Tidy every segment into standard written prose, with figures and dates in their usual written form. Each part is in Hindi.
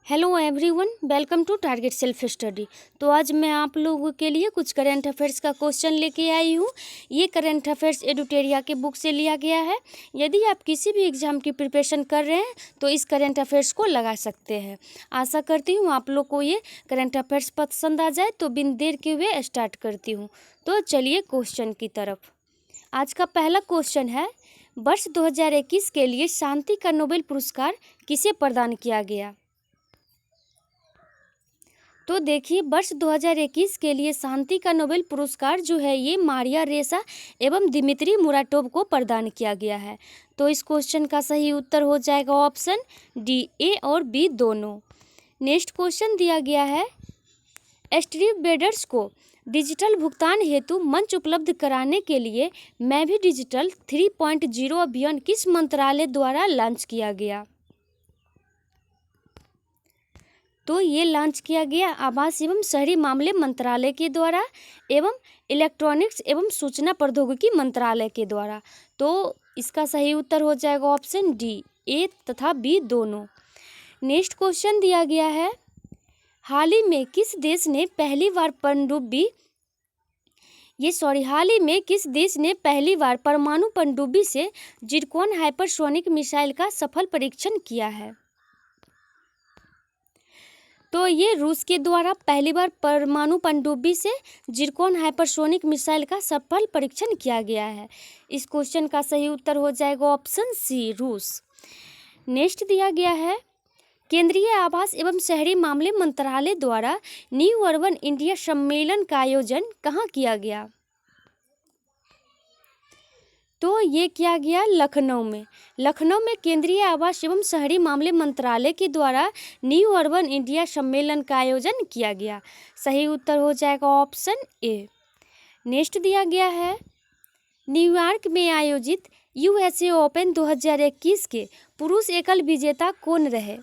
Hello everyone, welcome to target self study. तो आज मैं आप लोगों के लिए कुछ करंट अफेयर्स का क्वेश्चन लेके आई हूँ। ये करंट अफेयर्स एडुटेरिया के बुक से लिया गया है। यदि आप किसी भी एग्ज़ाम की प्रिपरेशन कर रहे हैं तो इस करंट अफेयर्स को लगा सकते हैं। आशा करती हूँ आप लोग को ये करंट अफेयर्स पसंद आ जाए। तो बिन देर के हुए स्टार्ट करती हूँ। तो चलिए क्वेश्चन की तरफ। आज का पहला क्वेश्चन है, वर्ष 2021 के लिए शांति का नोबेल पुरस्कार किसे प्रदान किया गया? तो देखिए, वर्ष 2021 के लिए शांति का नोबेल पुरस्कार जो है ये मारिया रेसा एवं दिमित्री मुराटोव को प्रदान किया गया है। तो इस क्वेश्चन का सही उत्तर हो जाएगा ऑप्शन डी, ए और बी दोनों। नेक्स्ट क्वेश्चन दिया गया है, स्ट्रीट वेंडर्स को डिजिटल भुगतान हेतु मंच उपलब्ध कराने के लिए मैं भी डिजिटल 3.0 अभियान किस मंत्रालय द्वारा लॉन्च किया गया? तो ये लॉन्च किया गया आवास एवं शहरी मामले मंत्रालय के द्वारा एवं इलेक्ट्रॉनिक्स एवं सूचना प्रौद्योगिकी मंत्रालय के द्वारा। तो इसका सही उत्तर हो जाएगा ऑप्शन डी, ए तथा बी दोनों। नेक्स्ट क्वेश्चन दिया गया है, हाल ही में किस देश ने पहली बार परमाणु पनडुब्बी से जिरकॉन हाइपरसोनिक मिसाइल का सफल परीक्षण किया है? तो ये रूस के द्वारा पहली बार परमाणु पनडुब्बी से जिरकॉन हाइपरसोनिक मिसाइल का सफल परीक्षण किया गया है। इस क्वेश्चन का सही उत्तर हो जाएगा ऑप्शन सी, रूस। नेक्स्ट दिया गया है, केंद्रीय आवास एवं शहरी मामले मंत्रालय द्वारा न्यू अर्बन इंडिया सम्मेलन का आयोजन कहाँ किया गया? तो ये किया गया लखनऊ में। लखनऊ में केंद्रीय आवास एवं शहरी मामले मंत्रालय के द्वारा न्यू अर्बन इंडिया सम्मेलन का आयोजन किया गया। सही उत्तर हो जाएगा ऑप्शन ए। नेक्स्ट दिया गया है, न्यूयॉर्क में आयोजित यूएसए ओपन 2021 के पुरुष एकल विजेता कौन रहे?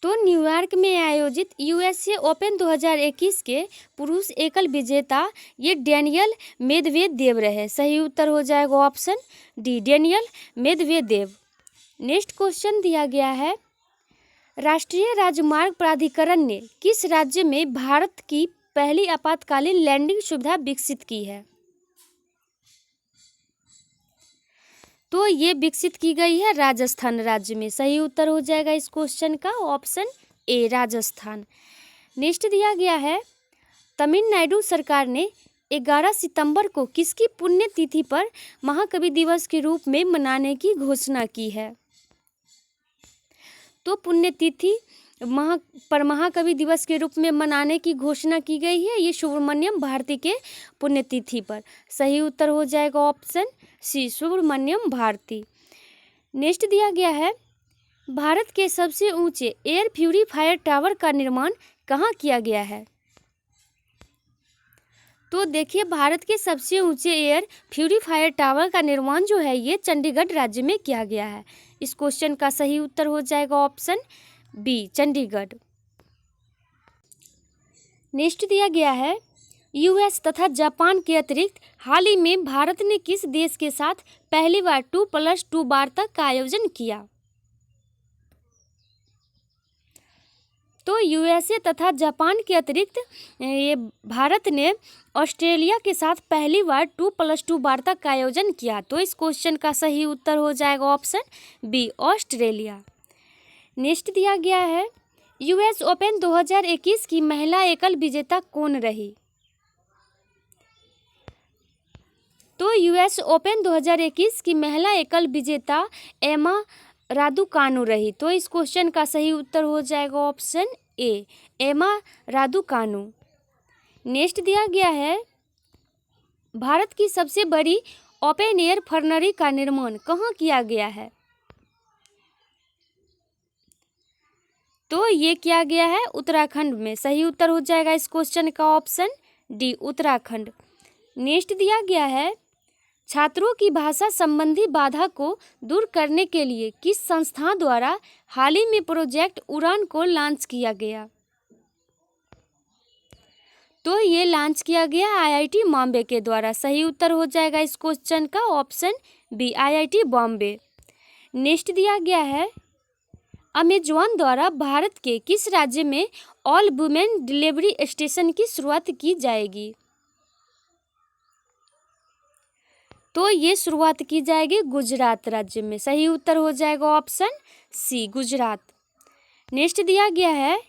तो न्यूयॉर्क में आयोजित यूएसए ओपन 2021 के पुरुष एकल विजेता ये डेनियल मेदवेदेव रहे। सही उत्तर हो जाएगा option D, Daniel Medvedev. Next question दिया गया है, राष्ट्रीय राजमार्ग प्राधिकरण ने किस राज्य में भारत की पहली आपातकालीन लैंडिंग सुविधा विकसित की है? तो ये विकसित की गई है राजस्थान राज्य में। सही उत्तर हो जाएगा इस क्वेश्चन का ऑप्शन ए, राजस्थान। नेक्स्ट दिया गया है, तमिलनाडु सरकार ने 11 सितंबर को किसकी पुण्यतिथि पर महाकवि दिवस के रूप में मनाने की घोषणा की है? तो पुण्यतिथि महाकवि दिवस के रूप में मनाने की घोषणा की गई है ये सुब्रमण्यम भारती के पुण्यतिथि पर। सही उत्तर हो जाएगा option C, Subramaniam Bharati. Next दिया गया है, भारत के सबसे ऊंचे एयर प्यूरीफायर टावर का निर्माण कहाँ किया गया है? तो देखिए, भारत के सबसे ऊंचे एयर प्यूरीफायर टावर का निर्माण जो है ये चंडीगढ़ राज्य में किया गया है। इस क्वेश्चन का सही उत्तर हो जाएगा ऑप्शन बी, चंडीगढ़। नेक्स्ट दिया गया है, यूएस तथा जापान के अतिरिक्त हाल ही में भारत ने किस देश के साथ पहली बार 2+2 वार्ता का आयोजन किया? तो यूएसए तथा जापान के अतिरिक्त ये भारत ने ऑस्ट्रेलिया के साथ पहली बार 2+2 वार्ता का आयोजन किया। तो इस क्वेश्चन का सही उत्तर हो जाएगा ऑप्शन बी, ऑस्ट्रेलिया। नेक्स्ट दिया गया है, यूएस ओपन 2021 की महिला एकल विजेता कौन रही? तो यूएस ओपन 2021 की महिला एकल विजेता एमा रादुकानु रही। तो इस क्वेश्चन का सही उत्तर हो जाएगा ऑप्शन ए, एमा रादुकानु। नेक्स्ट दिया गया है, भारत की सबसे बड़ी ओपन एयर फर्नरी का निर्माण कहाँ किया गया है? तो ये किया गया है उत्तराखंड में। सही उत्तर हो जाएगा इस क्वेश्चन का ऑप्शन डी, उत्तराखंड। नेक्स्ट दिया गया है, छात्रों की भाषा संबंधी बाधा को दूर करने के लिए किस संस्था द्वारा हाल ही में प्रोजेक्ट उड़ान को लॉन्च किया गया? तो ये लॉन्च किया गया आईआईटी बॉम्बे के द्वारा। सही उत्तर हो जाएगा इस क्वेश्चन का option B, IIT Bombay. Next दिया गया है, अमेजॉन द्वारा भारत के किस राज्य में ऑल वुमेन डिलीवरी स्टेशन की शुरुआत की जाएगी? तो ये शुरुआत की जाएगी गुजरात राज्य में। सही उत्तर हो जाएगा ऑप्शन सी, गुजरात। नेक्स्ट दिया गया है,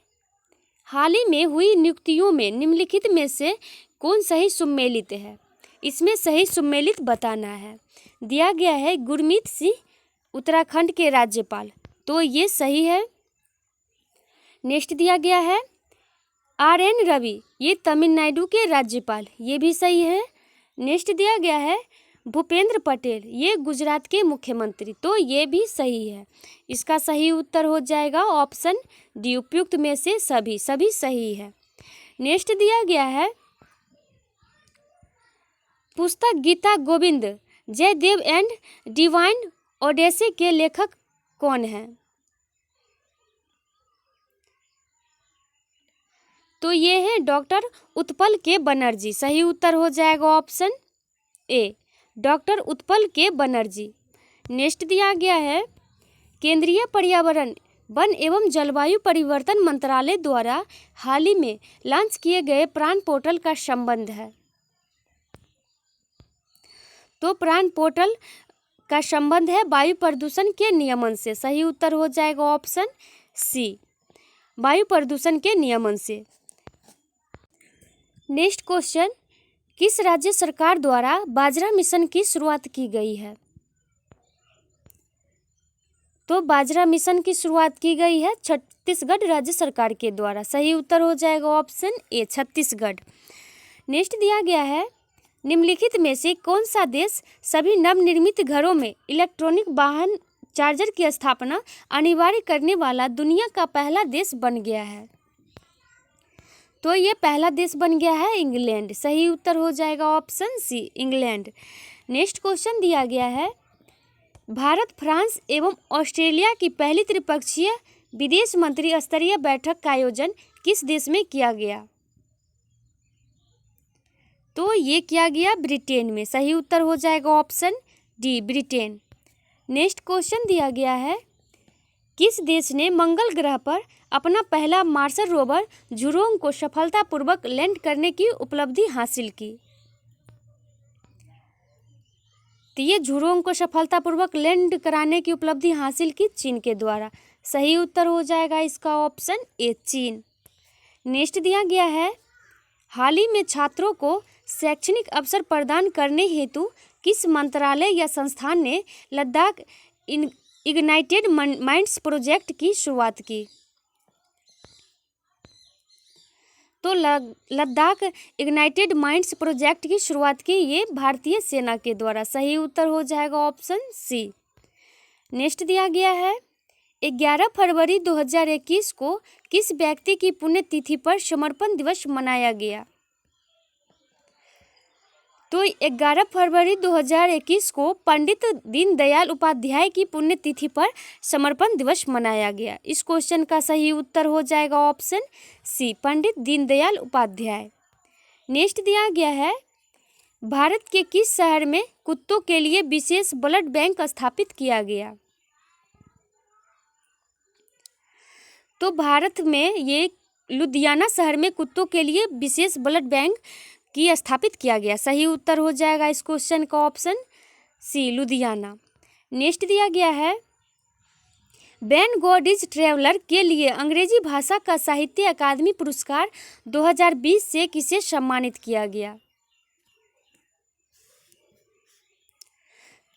हाल ही में हुई नियुक्तियों में निम्नलिखित में से कौन सही सुमेलित है? इसमें सही सुमेलित बताना है। दिया गया है गुरमीत सिंह उत्तराखंड के राज्यपाल, तो ये सही है। नेक्स्ट दिया गया है RN रवि, ये तमिलनाडु के राज्यपाल, ये भी सही है। नेक्स्ट दिया गया है भूपेंद्र पटेल, ये गुजरात के मुख्यमंत्री, तो ये भी सही है। इसका सही उत्तर हो जाएगा ऑप्शन डी, उपयुक्त में से सभी सही है। नेक्स्ट दिया गया है पुस्तक Gita Govind Jayadev and divine odyssey के लेखक कौन है? तो ये है डॉक्टर उत्पल के बनर्जी। सही उत्तर हो जाएगा ऑप्शन ए, डॉक्टर उत्पल के बनर्जी। नेक्स्ट दिया गया है केंद्रीय पर्यावरण वन एवं जलवायु परिवर्तन मंत्रालय द्वारा हाल ही में लॉन्च किए गए प्राण पोर्टल का संबंध है। तो प्राण पोर्टल का संबंध है वायु प्रदूषण के नियमन से। सही उत्तर हो जाएगा ऑप्शन सी, वायु प्रदूषण के नियमन से। नेक्स्ट क्वेश्चन, किस राज्य सरकार द्वारा बाजरा मिशन की शुरुआत की गई है? तो बाजरा मिशन की शुरुआत की गई है छत्तीसगढ़ राज्य सरकार के द्वारा। सही उत्तर हो जाएगा ऑप्शन ए, छत्तीसगढ़। नेक्स्ट दिया गया है निम्नलिखित में से कौन सा देश सभी नवनिर्मित घरों में इलेक्ट्रॉनिक वाहन चार्जर की स्थापना अनिवार्य करने वाला दुनिया का पहला देश बन गया है? तो ये पहला देश बन गया है इंग्लैंड। सही उत्तर हो जाएगा option C, England. Next question दिया गया है भारत, फ्रांस एवं ऑस्ट्रेलिया की पहली त्रिपक्षीय विदेश मंत्री स्तरीय बैठक का आयोजन किस देश में किया गया? तो ये किया गया ब्रिटेन में। सही उत्तर हो जाएगा option D, Britain. Next question दिया गया है किस देश ने मंगल ग्रह पर अपना पहला मार्सर रोवर झुरोंग को सफलतापूर्वक लैंड करने की उपलब्धि हासिल की? तो ये झुरोंग को सफलतापूर्वक लैंड कराने की उपलब्धि हासिल की चीन के द्वारा। सही उत्तर हो जाएगा इसका ऑप्शन ए, चीन। नेक्स्ट दिया गया है हाल ही में छात्रों को शैक्षणिक अवसर प्रदान करने हेतु किस मंत्रालय या संस्थान ने लद्दाख इग्नाइटेड माइंड्स प्रोजेक्ट की शुरुआत की? तो लद्दाख इग्नाइटेड माइंड्स प्रोजेक्ट की शुरुआत की ये भारतीय सेना के द्वारा। सही उत्तर हो जाएगा ऑप्शन सी। नेक्स्ट दिया गया है 11 फरवरी 2021 को किस व्यक्ति की पुण्यतिथि पर समर्पण दिवस मनाया गया? तो 11 फरवरी 2021 को पंडित दीनदयाल उपाध्याय की पुण्यतिथि पर समर्पण दिवस मनाया गया। इस क्वेश्चन का सही उत्तर हो जाएगा ऑप्शन सी, पंडित दीनदयाल उपाध्याय। नेक्स्ट दिया गया है भारत के किस शहर में कुत्तों के लिए विशेष ब्लड बैंक स्थापित किया गया? तो भारत में ये लुधियाना शहर में कुत्तों के लिए विशेष ब्लड बैंक की स्थापित किया गया। सही उत्तर हो जाएगा इस क्वेश्चन का ऑप्शन सी, लुधियाना। नेक्स्ट दिया गया है व्हेन गॉड इज ट्रैवलर के लिए अंग्रेजी भाषा का साहित्य अकादमी पुरस्कार 2020 से किसे सम्मानित किया गया?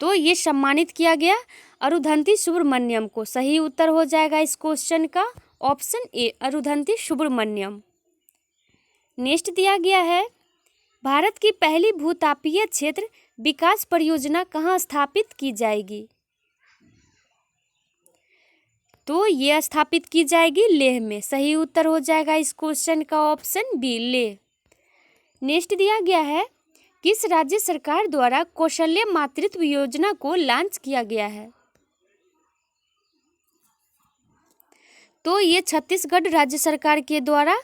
तो ये सम्मानित किया गया अरुंधति सुब्रमण्यम को। सही उत्तर हो जाएगा इस क्वेश्चन का option A, Arundhati Subramaniam. Next दिया गया है भारत की पहली भूतापीय क्षेत्र विकास परियोजना कहाँ स्थापित की जाएगी? तो ये स्थापित की जाएगी लेह में। सही उत्तर हो जाएगा इस क्वेश्चन का ऑप्शन बी, लेह। नेक्स्ट दिया गया है किस राज्य सरकार द्वारा कौशल्य मातृत्व योजना को लॉन्च किया गया है? तो ये छत्तीसगढ़ राज्य सरकार के द्वारा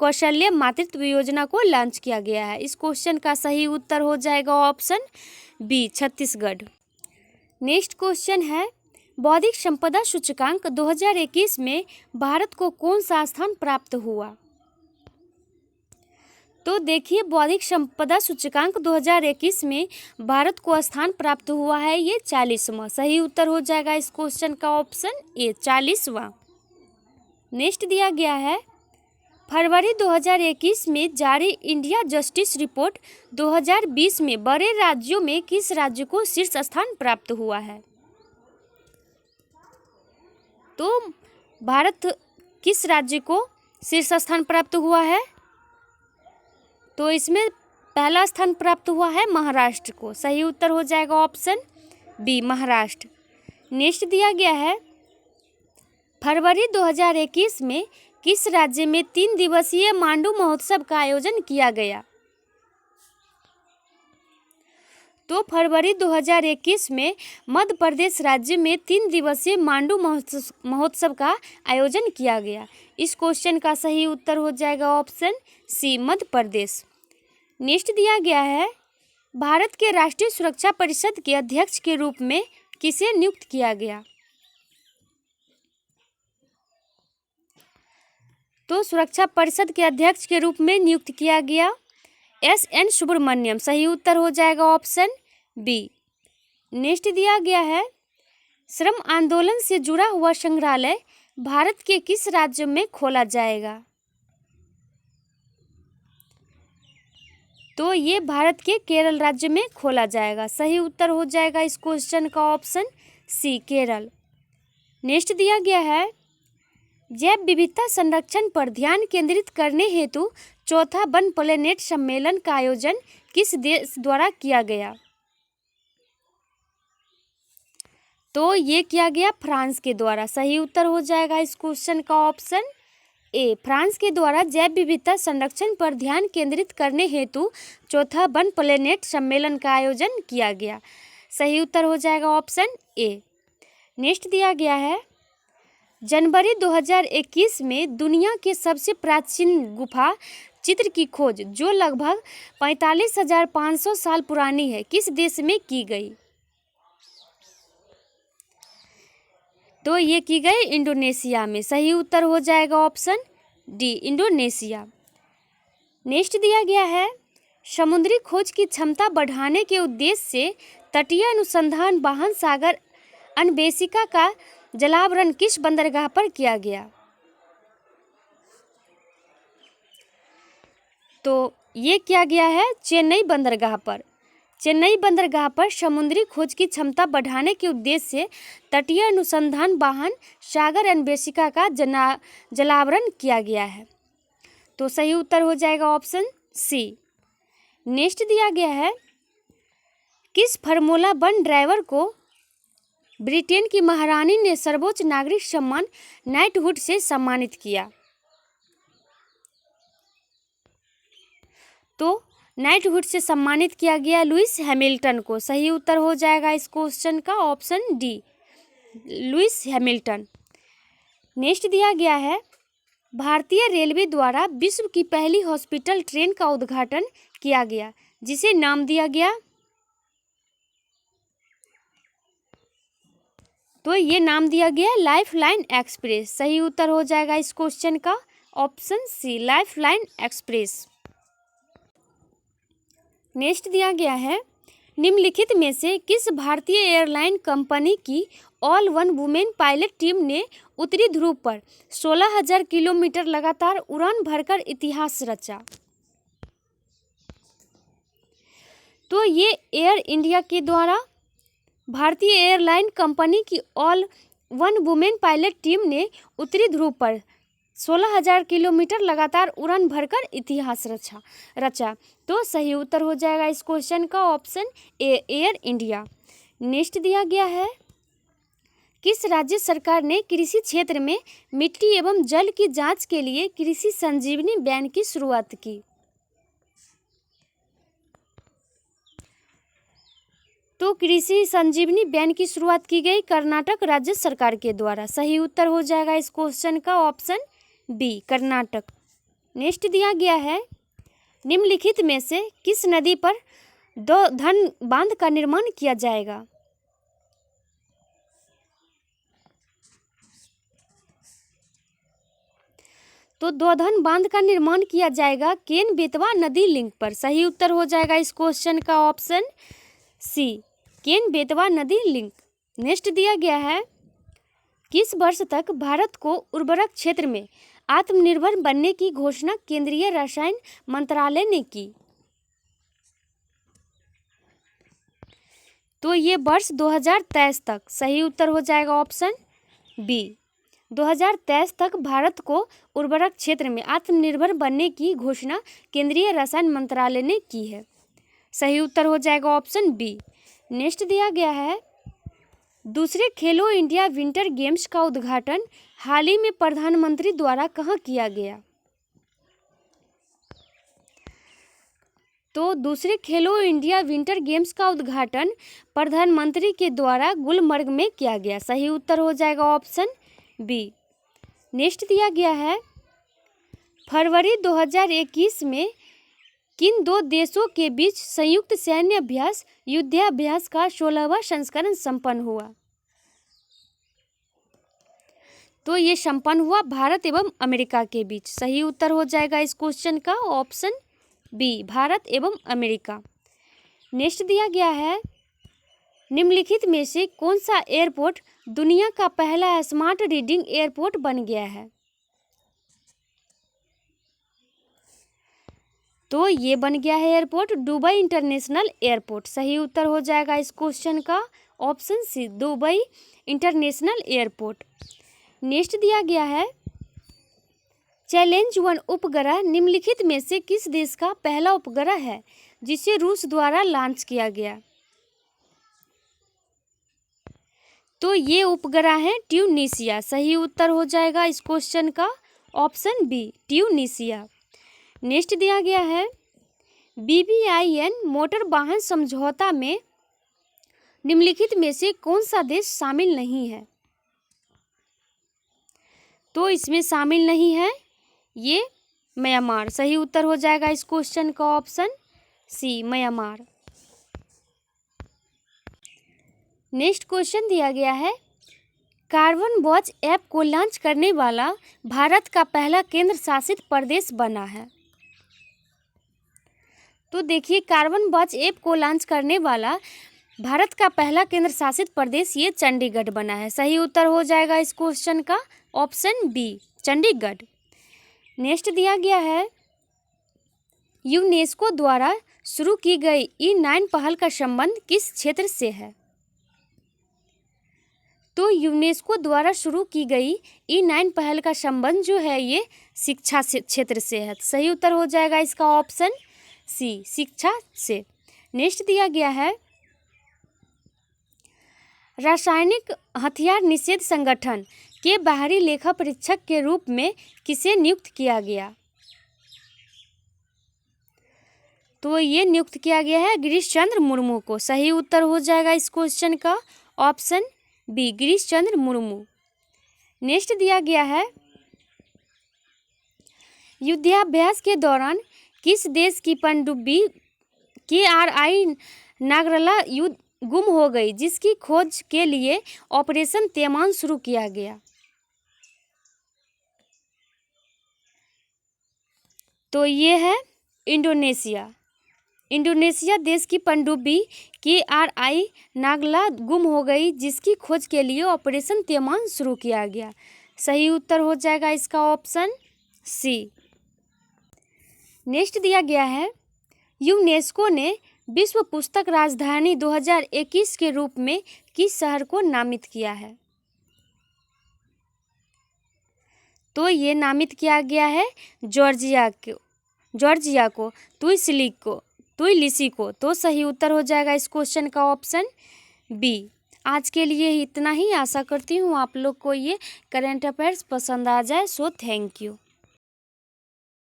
कौशल्य मातृत्व योजना को लॉन्च किया गया है। इस क्वेश्चन का सही उत्तर हो जाएगा option B, Chhattisgarh. Next question है बौद्धिक संपदा सूचकांक 2021 में भारत को कौन सा स्थान प्राप्त हुआ? तो देखिए, बौद्धिक संपदा सूचकांक 2021 में भारत को स्थान प्राप्त हुआ है ये 40वां। सही उत्तर हो जाएगा इस क्वेश्चन का ऑप्शन ए, 40वां। नेक्स्ट दिया गया है, फरवरी 2021 में जारी इंडिया जस्टिस रिपोर्ट 2020 में बड़े राज्यों में किस राज्य को शीर्ष स्थान प्राप्त हुआ है? तो भारत किस राज्य को शीर्ष स्थान प्राप्त हुआ है? तो इसमें पहला स्थान प्राप्त हुआ है महाराष्ट्र को। सही उत्तर हो जाएगा ऑप्शन बी, महाराष्ट्र। नेक्स्ट दिया गया है, फरवरी 2021 में किस राज्य में 3 दिवसीय मांडू महोत्सव का आयोजन किया गया? तो फरवरी 2021 में मध्य प्रदेश राज्य में 3 दिवसीय मांडू महोत्सव का आयोजन किया गया। इस क्वेश्चन का सही उत्तर हो जाएगा ऑप्शन सी, मध्य प्रदेश। नेक्स्ट दिया गया है, भारत के राष्ट्रीय सुरक्षा परिषद के अध्यक्ष के रूप में किसे नियुक्त किया गया? तो सुरक्षा परिषद के अध्यक्ष के रूप में नियुक्त किया गया एस.एन. सुब्रमण्यम। सही उत्तर हो जाएगा ऑप्शन बी। नेक्स्ट दिया गया है, श्रम आंदोलन से जुड़ा हुआ संग्रहालय भारत के किस राज्य में खोला जाएगा? तो ये भारत के केरल राज्य में खोला जाएगा। सही उत्तर हो जाएगा इस क्वेश्चन का ऑप्शन सी, केरल। नेक्स्ट दिया गया है, जैव विविधता संरक्षण पर ध्यान केंद्रित करने हेतु चौथा वन प्लेनेट सम्मेलन का आयोजन किस देश द्वारा किया गया? तो ये किया गया फ्रांस के द्वारा। सही उत्तर हो जाएगा इस क्वेश्चन का ऑप्शन ए, फ्रांस के द्वारा जैव विविधता संरक्षण पर ध्यान केंद्रित करने हेतु चौथा वन प्लेनेट सम्मेलन का आयोजन किया गया। सही उत्तर हो जाएगा ऑप्शन ए। नेक्स्ट दिया गया है, जनवरी 2021 में दुनिया के सबसे प्राचीन गुफा चित्र की खोज जो लगभग 45,500 साल पुरानी है किस देश में की गई? तो ये की गई इंडोनेशिया में। सही उत्तर हो जाएगा ऑप्शन डी, इंडोनेशिया। नेक्स्ट दिया गया है, समुद्री खोज की क्षमता बढ़ाने के उद्देश्य से तटीय अनुसंधान वाहन सागर अन्वेषिका का जलावरण किस बंदरगाह पर किया गया? तो ये किया गया है चेन्नई बंदरगाह पर। चेन्नई बंदरगाह पर समुद्री खोज की क्षमता बढ़ाने के उद्देश्य से तटीय अनुसंधान वाहन सागर अन्वेषिका का जलावरण किया गया है। तो सही उत्तर हो जाएगा ऑप्शन सी। नेक्स्ट दिया गया है, किस फार्मूला 1 ड्राइवर को ब्रिटेन की महारानी ने सर्वोच्च नागरिक सम्मान नाइटहुड से सम्मानित किया? तो नाइटहुड से सम्मानित किया गया लुइस हैमिल्टन को। सही उत्तर हो जाएगा इस क्वेश्चन का option D, Lewis Hamilton. Next दिया गया है, भारतीय रेलवे द्वारा विश्व की पहली हॉस्पिटल ट्रेन का उद्घाटन किया गया जिसे नाम दिया गया? तो ये नाम दिया गया लाइफलाइन एक्सप्रेस। सही उत्तर हो जाएगा इस क्वेश्चन का option C, lifeline express. Next दिया गया है, निम्नलिखित में से किस भारतीय एयरलाइन कंपनी की all one women pilot team ने उत्तरी ध्रुव पर 16,000 किलोमीटर लगातार उड़ान भरकर इतिहास रचा? तो ये एयर इंडिया के द्वारा भारतीय एयरलाइन कंपनी की all one women pilot team ने उत्तरी ध्रुव पर 16,000 किलोमीटर लगातार उड़ान भरकर इतिहास रचा। तो सही उत्तर हो जाएगा इस क्वेश्चन का ऑप्शन ए, एयर इंडिया। नेक्स्ट दिया गया है, किस राज्य सरकार ने कृषि क्षेत्र में मिट्टी एवं जल की जांच के लिए कृषि संजीवनी वैन की शुरुआत की? तो कृषि संजीवनी वैन की शुरुआत की गई कर्नाटक राज्य सरकार के द्वारा। सही उत्तर हो जाएगा इस क्वेश्चन का ऑप्शन बी, कर्नाटक। नेक्स्ट दिया गया है, निम्नलिखित में से किस नदी पर धन बांध का निर्माण किया जाएगा? तो दौधन बांध का निर्माण किया जाएगा केन बेतवा नदी लिंक पर। सही उत्तर हो जाएगा इस क्वेश्चन का ऑप्शन सी, केन बेतवा नदी लिंक। नेक्स्ट दिया गया है, किस वर्ष तक भारत को उर्वरक क्षेत्र में आत्मनिर्भर बनने की घोषणा केंद्रीय रसायन मंत्रालय ने की? तो ये वर्ष 2023 तक। सही उत्तर हो जाएगा ऑप्शन बी, 2023 तक भारत को उर्वरक क्षेत्र में आत्मनिर्भर बनने की घोषणा केंद्रीय रसायन मंत्रालय ने की है। सही उत्तर हो जाएगा ऑप्शन बी। नेक्स्ट दिया गया है, दूसरे खेलो इंडिया विंटर गेम्स का उद्घाटन हाल ही में प्रधानमंत्री द्वारा कहाँ किया गया? तो दूसरे खेलो इंडिया विंटर गेम्स का उद्घाटन प्रधानमंत्री के द्वारा गुलमर्ग में किया गया। सही उत्तर हो जाएगा ऑप्शन बी। नेक्स्ट दिया गया है, फरवरी 2021 में किन दो देशों के बीच संयुक्त सैन्य अभ्यास युद्धाभ्यास का 16वां संस्करण संपन्न हुआ? तो ये संपन्न हुआ भारत एवं अमेरिका के बीच। सही उत्तर हो जाएगा इस क्वेश्चन का ऑप्शन बी, भारत एवं अमेरिका। नेक्स्ट दिया गया है, निम्नलिखित में से कौन सा एयरपोर्ट दुनिया का पहला स्मार्ट रीडिंग एयरपोर्ट बन गया है? तो ये बन गया है एयरपोर्ट दुबई इंटरनेशनल एयरपोर्ट। सही उत्तर हो जाएगा इस क्वेश्चन का option C, Dubai international airport. Next दिया गया है, चैलेंज 1 उपग्रह निम्नलिखित में से किस देश का पहला उपग्रह है जिसे रूस द्वारा लॉन्च किया गया? तो ये उपग्रह है ट्यूनीशिया। सही उत्तर हो जाएगा इस क्वेश्चन का ऑप्शन बी, ट्यूनीशिया। नेक्स्ट दिया गया है, BBIN मोटर वाहन समझौता में निम्नलिखित में से कौन सा देश शामिल नहीं है? तो इसमें शामिल नहीं है ये म्यांमार। सही उत्तर हो जाएगा इस क्वेश्चन का option C, Myanmar. Next question दिया गया है, कार्बन वॉच ऐप को लॉन्च करने वाला भारत का पहला केंद्र शासित प्रदेश बना है? तो देखिए, कार्बन वॉच ऐप को लॉन्च करने वाला भारत का पहला केंद्र शासित प्रदेश ये चंडीगढ़ बना है। सही उत्तर हो जाएगा इस क्वेश्चन का ऑप्शन बी, चंडीगढ़। नेक्स्ट दिया गया है, यूनेस्को द्वारा शुरू की गई E9 पहल का संबंध किस क्षेत्र से है? तो यूनेस्को द्वारा शुरू की गई E9 पहल का संबंध जो है ये शिक्षा क्षेत्र से है। सही उत्तर हो जाएगा इसका ऑप्शन सी, शिक्षा से। नेक्स्ट दिया गया है, रासायनिक हथियार निषेध संगठन के बाहरी लेखा परीक्षक के रूप में किसे नियुक्त किया गया? तो ये नियुक्त किया गया है गिरीश चंद्र मुर्मू को। सही उत्तर हो जाएगा इस क्वेश्चन का option B, Girish Chandra Murmu. Next दिया गया है, युद्धाभ्यास के दौरान किस देश की पनडुब्बी KRI नागरला युद्ध गुम हो गई जिसकी खोज के लिए ऑपरेशन तैमान शुरू किया गया? तो ये है इंडोनेशिया। इंडोनेशिया देश की पनडुब्बी KRI नागला गुम हो गई जिसकी खोज के लिए ऑपरेशन तैमान शुरू किया गया। सही उत्तर हो जाएगा इसका ऑप्शन सी। नेक्स्ट दिया गया है, यूनेस्को ने विश्व पुस्तक राजधानी 2021 के रूप में किस शहर को नामित किया है? तो ये नामित किया गया है जॉर्जिया को, तुइलिसी को। तो सही उत्तर हो जाएगा इस क्वेश्चन का ऑप्शन बी। आज के लिए इतना ही। आशा करती हूँ आप लोग को ये करंट अफेयर्स पसंद आ जाए। So thank you.